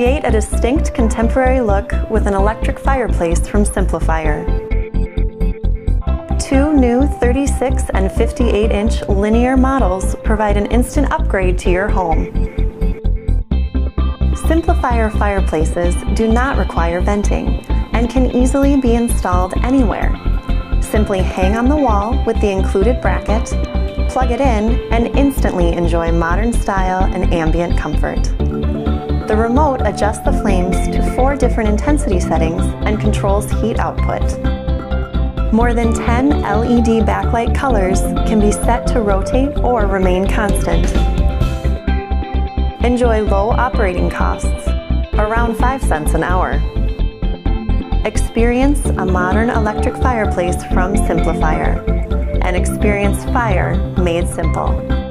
Create a distinct contemporary look with an electric fireplace from SimpliFire. Two new 36 and 58-inch linear models provide an instant upgrade to your home. SimpliFire fireplaces do not require venting and can easily be installed anywhere. Simply hang on the wall with the included bracket, plug it in, and instantly enjoy modern style and ambient comfort. The remote adjusts the flames to 4 different intensity settings and controls heat output. More than 10 LED backlight colors can be set to rotate or remain constant. Enjoy low operating costs, around 5 cents an hour. Experience a modern electric fireplace from SimpliFire, and experience fire made simple.